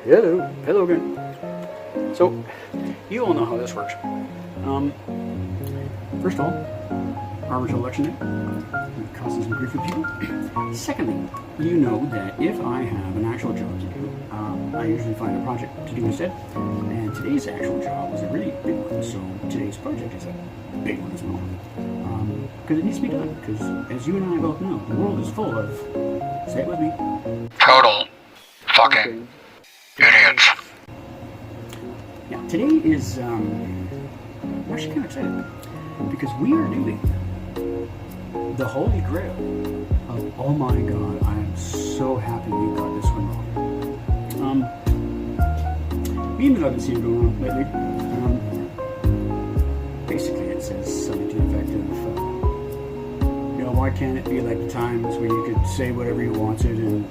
Hello again. So, you all know how this works. First of all, our original election day causes some grief for people. Secondly, you know that if I have an actual job to do, I usually find a project to do instead. And today's actual job was a really big one, so today's project is a big one as well. Because it needs to be done, because as you and I both know, the world is full of, say it with me, total fucking idiots. Yeah, today is, I'm actually kind of excited, because we are doing the Holy Grail of, oh my god, I am so happy we got this one wrong. Meme that I've been seeing going on lately, basically it says something to the effect of, why can't it be like the times where you could say whatever you wanted and,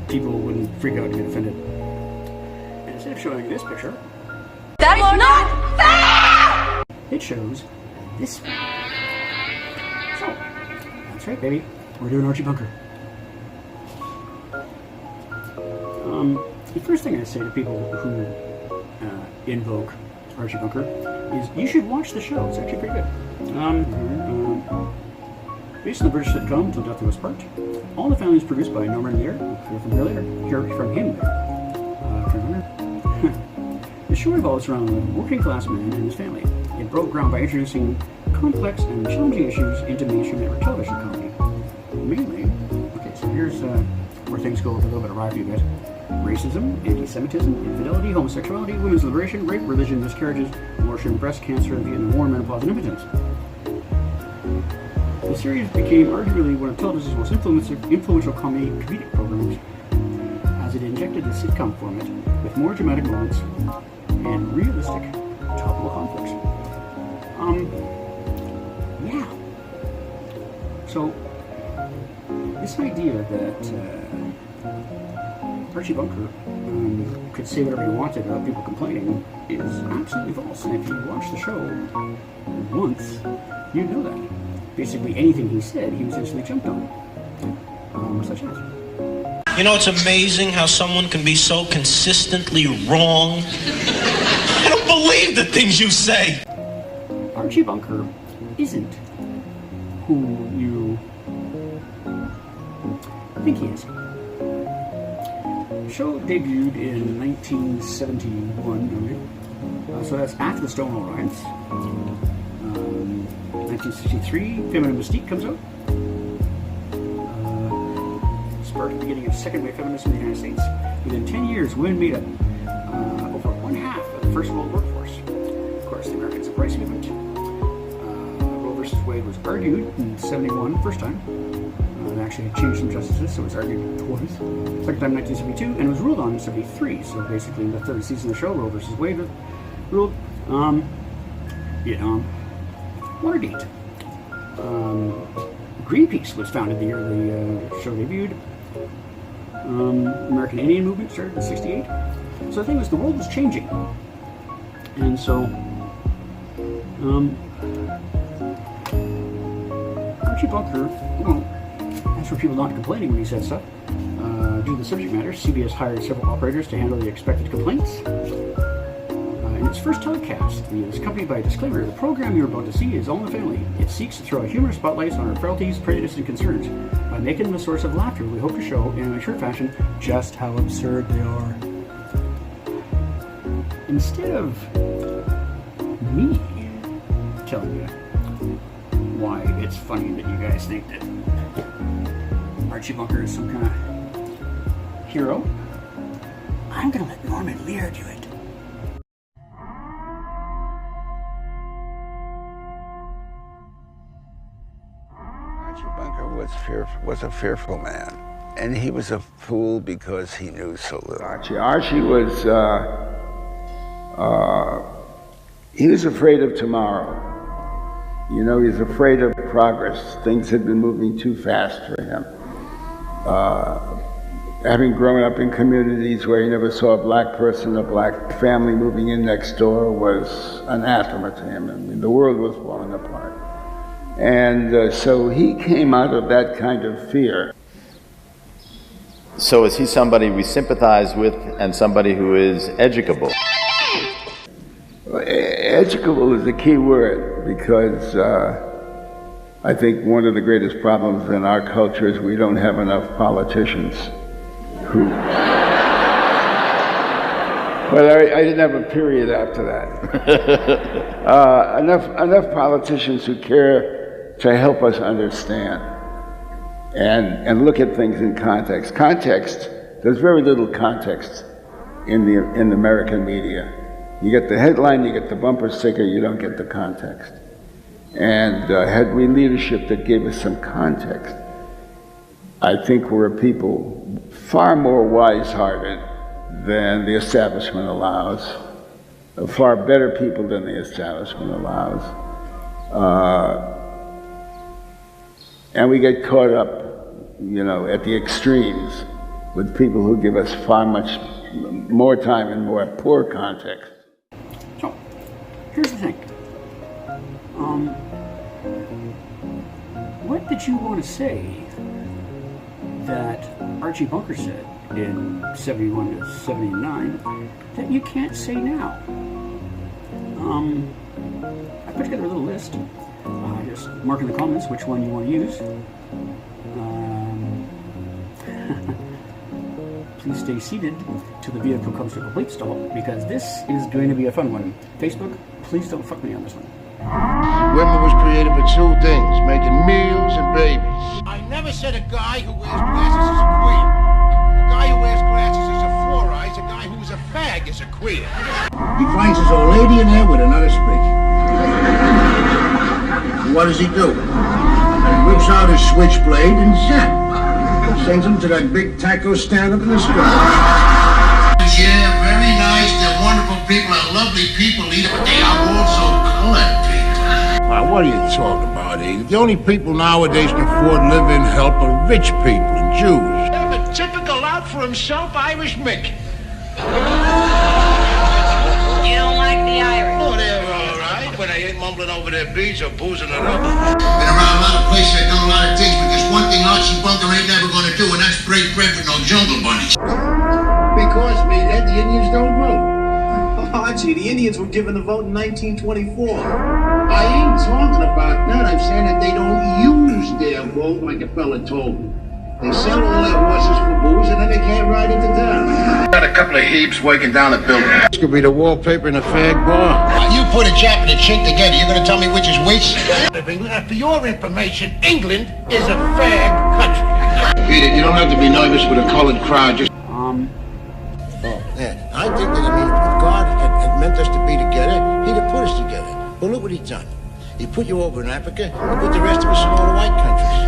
people wouldn't freak out and get offended. And instead of showing this picture, that's not fair! It shows this one. So, that's right, baby. We're doing Archie Bunker. The first thing I say to people who invoke Archie Bunker is you should watch the show. It's actually pretty good. Based on the British sitcom Till Death Do Us Part, all the family is produced by Norman Lear. Hear from her later. Hear from him later. The show revolves around a working-class man and his family. It broke ground by introducing complex and challenging issues into mainstream network television comedy. Mainly, okay, so here's where things go with a little bit of ride for you guys. Racism, anti-Semitism, infidelity, homosexuality, women's liberation, rape, religion, miscarriages, abortion, breast cancer, the Vietnam War, menopause, and impotence. The series became arguably one of television's most influential comedic programs, as it injected the sitcom format with more dramatic moments and realistic topical conflicts. Yeah. So, this idea that Archie Bunker could say whatever he wanted without people complaining is absolutely false. And if you watch the show once, you know that. Basically anything he said, he was instantly jumped on. Such as. It's amazing how someone can be so consistently wrong. I don't believe the things you say. Archie Bunker isn't who you think he is. The show debuted in 1971, so that's after the Stonewall Riots. 1963, Feminine Mystique comes out. Sparked the beginning of second-wave feminism in the United States. Within 10 years, women made up over one-half of the First World workforce. Of course, the American Civil Rights Movement. Roe versus Wade was argued in 71, first time. It actually changed some justices, so it was argued twice. Second time, 1972, and it was ruled on in 73. So basically, in the third season of the show, Roe versus Wade ruled. Vietnam. Watergate. Greenpeace was founded the year the show debuted. American Indian movement started in 68. So the thing was, the world was changing. And so, Archie Bunker, as for people not complaining when he said stuff, due to the subject matter, CBS hired several operators to handle the expected complaints. In its first telecast, it was accompanied by a disclaimer: the program you're about to see is All in the Family. It seeks to throw a humorous spotlight on our frailties, prejudices, and concerns. By making them a source of laughter, we hope to show, in a mature fashion, just how absurd they are. Instead of me telling you why it's funny that you guys think that Archie Bunker is some kind of hero, I'm going to let Norman Lear do it. Archie Bunker was a fearful man, and he was a fool because he knew so little. Archie was he was afraid of tomorrow. He was afraid of progress. Things had been moving too fast for him. Having grown up in communities where he never saw a black person, a black family moving in next door was anathema to him. I mean, the world was falling apart. And so he came out of that kind of fear So is he somebody we sympathize with and somebody who is educable? Educable is a key word because I think one of the greatest problems in our culture is we don't have enough politicians who... Well, I didn't have a period after that. Enough politicians who care to help us understand and look at things in context. Context, there's very little context in the American media. You get the headline, you get the bumper sticker, you don't get the context. And had we leadership that gave us some context, I think we're a people far more wise-hearted than the establishment allows, far better people than the establishment allows. And we get caught up, at the extremes with people who give us far much more time and more poor context. So, here's the thing. What did you want to say that Archie Bunker said in 71 to 79 that you can't say now? I put together a little list. Just mark in the comments which one you want to use. Please stay seated till the vehicle comes to a complete stop, because this is going to be a fun one. Facebook, please don't fuck me on this one. Women was created for two things, making meals and babies. I never said a guy who wears glasses is a queer. A guy who wears glasses is a four eyes. A guy who's a fag is a queer. He finds his old lady in there with another spick. What does he do? He whips out his switchblade and zap. Sends him to that big taco stand up in the sky. Yeah, very nice. They're wonderful people. They're lovely people, Lita, but they are also colored people. Wow, what are you talking about, Edith? The only people nowadays can afford living help are rich people and Jews. Have a typical out for himself Irish Mick. You don't like the Irish? Oh, they're all right when they ain't mumbling over their beads or boozing it up. Been around a lot of places, I've done a lot of things, but there's one thing Archie Bunker ain't never gonna do, and that's break bread with no jungle bunnies. Because, Meathead, the Indians don't vote. Archie, the Indians were given the vote in 1924. I ain't talking about that. I'm saying that they don't use their vote like a fella told me. They sell all their horses for booze, and then they can't ride into town. Got a couple of heaps working down a building. This could be the wallpaper in a fag bar. You put a Jap and a chink together, you're gonna tell me which is which? For your information, England is a fag country. Peter, you don't have to be nervous with a colored crowd. Just Yeah, I think that, if God had meant us to be together, he'd have put us together. Well, look what he's done. He put you over in Africa, and put the rest of us in all the white countries.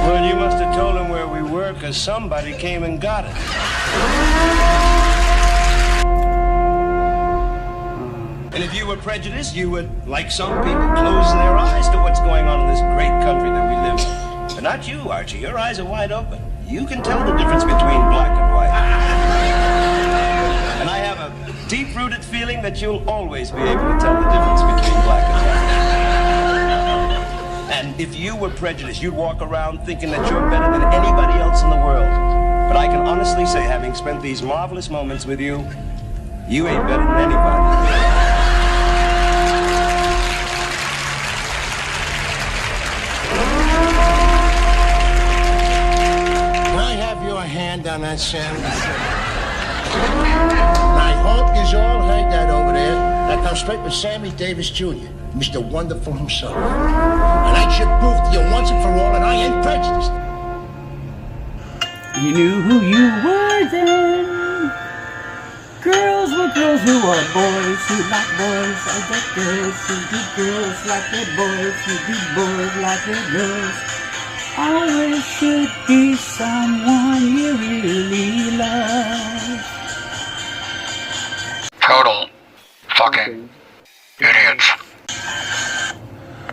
Well, you must have told him where we were, because somebody came and got it. And if you were prejudiced, you would, like some people, close their eyes to what's going on in this great country that we live in. But not you, Archie. Your eyes are wide open. You can tell the difference between black and white. And I have a deep-rooted feeling that you'll always be able to tell the difference between black and white. And if you were prejudiced, you'd walk around thinking that you're better than anybody else in the world. But I can honestly say, having spent these marvelous moments with you, you ain't better than anybody. Hand on that sandwich. My hope is all heard that over there. That comes straight from Sammy Davis Jr., Mr. Wonderful himself. And I should prove to you once and for all that I ain't prejudiced. You knew who you were then. Girls were girls who are boys who like boys like girls who do girls like their boys who do boys like their girls. Always should be someone you really love.